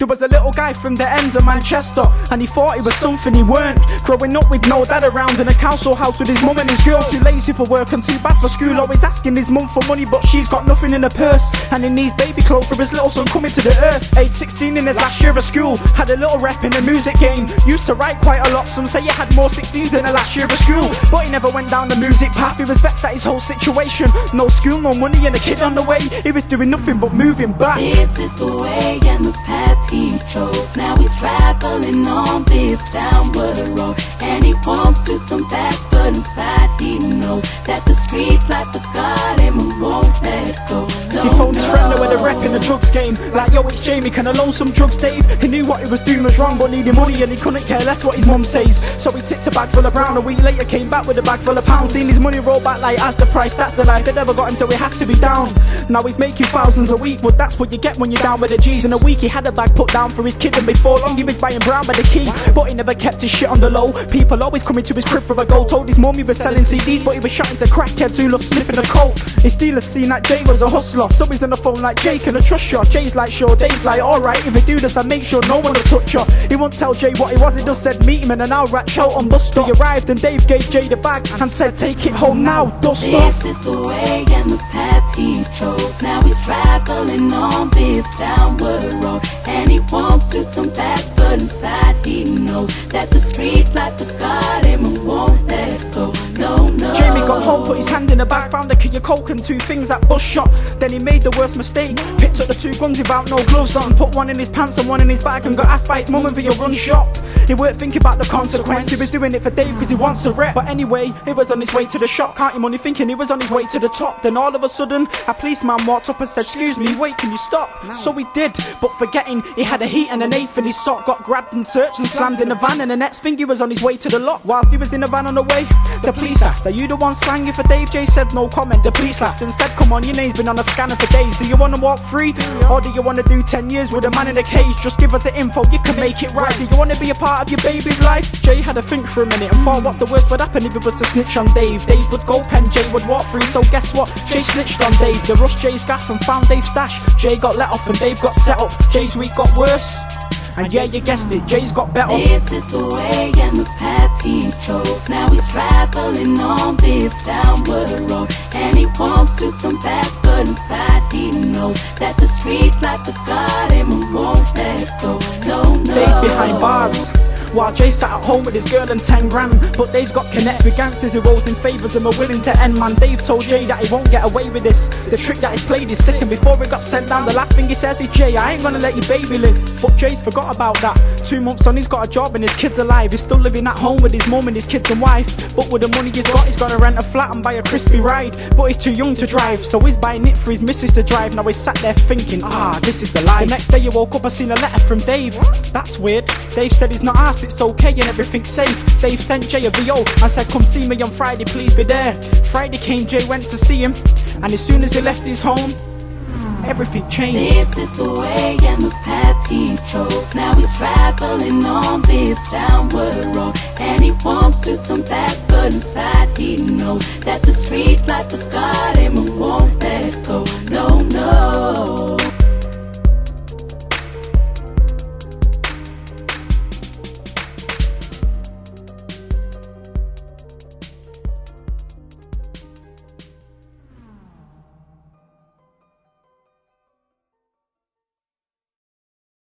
There was a little guy from the ends of Manchester, and he thought he was something he weren't. Growing up with no dad around in a council house with his mum and his girl. Too lazy for work and too bad for school. Always asking his mum for money, but she's got nothing in her purse. And he needs baby clothes for his little son coming to the earth. Age 16 in his last year of school, had a little rep in the music game. Used to write quite a lot, some say he had more 16s in the last year of school. But he never went down the music path, he was vexed at his whole situation. No school, no money and a kid on the way. He was doing nothing but moving back. This is the way and the path he chose. Now he's traveling on this downward road, and he wants to turn back, but inside he knows that the street life has got him and won't let go. He phoned his friend who had a rep in the drugs game, like, yo, it's Jamie, can I loan some drugs, Dave? He knew what he was doing was wrong, but needed money and he couldn't care less what his mum says. So he tipped a bag full of brown. A week later came back with a bag full of pounds. Seen his money roll back like, as the price, that's the life. They never got him, so he had to be down. Now he's making thousands a week, but that's what you get when you're down with the G's. In a week he had a bag put down for his kid, and before long he was buying brown by the key. But he never kept his shit on the low. People always coming to his crib for a go. Told his mum he was selling CDs, but he was shot into crackheads who loved sniffing the coke. His dealer seen that Jay was a hustler, so he's on the phone like, Jay, can I trust you? Jay's like, sure. Dave's like, alright, if you do this I make sure no one will touch you. He won't tell Jay what he was, he just said meet him in an outright show on Buster. He arrived and Dave gave Jay the bag and said take it home now, dust off. This is the way and the path he chose. Now he's traveling on this downward road, and he wants to turn back, but inside he knows that the street life has got him and won't let go. No, no. Jamie got home, put his hand in the bag, found a key of coke and 2 things that bus shot. Then he made the worst mistake, picked up the 2 guns without no gloves on, put one in his pants and one in his bag, and got asked by his mum if he'll run shop. He weren't thinking about the consequence, he was doing it for Dave because he wants a rep. But anyway, he was on his way to the shop, counting money thinking he was on his way to the top. Then all of a sudden, a policeman walked up and said, excuse me, wait, can you stop? No. So he did, but forgetting he had a heat and an eighth in his sock. Got grabbed and searched and slammed in the van, and the next thing he was on his way to the lot. Whilst he was in the van on the way, the police asked, are you the one slanging for Dave? Jay said no comment. The police laughed and said, come on, your name's been on a scanner for days. Do you want to walk free, or do you want to do 10 years with a man in a cage? Just give us the info, you can make it right. Do you want to be a part of your baby's life? Jay had to think for a minute and thought, what's the worst would happen if it was to snitch on Dave? Dave would go pen, Jay would walk free. So guess what? Jay snitched on Dave. They rushed Jay's gaff and found Dave's stash. Jay got let off and Dave got set up. Jay's week got worse, and yeah, you guessed it, Jay's got better. This is the way and the path he chose. Now he's traveling on this downward road, and he wants to turn back, but inside he knows that the street life has got him and won't let go. No, no. Dave's behind bars, while Jay sat at home with his girl and 10 grand. But Dave's got connects with gangsters who rolls in favours and are willing to end, man. Dave told Jay that he won't get away with this. The trick that he's played is sick, and before he got sent down, the last thing he says is, Jay, I ain't gonna let your baby live. But Jay's forgot about that. 2 months on, he's got a job and his kid's alive. He's still living at home with his mum and his kids and wife. But with the money he's gotta rent a flat and buy a crispy ride. But he's too young to drive, so he's buying it for his missus to drive. Now he's sat there thinking, this is the life. The next day he woke up and seen a letter from Dave. That's weird. Dave said he's not asked, it's okay and everything's safe. Dave sent Jay a VO and said, come see me on Friday, please be there. Friday came, Jay went to see him, and as soon as he left his home, everything changed. This is the way and the path he chose. Now he's traveling on this downward road, and he wants to turn back, but inside he knows that the street life has got him and won't let go. No, no.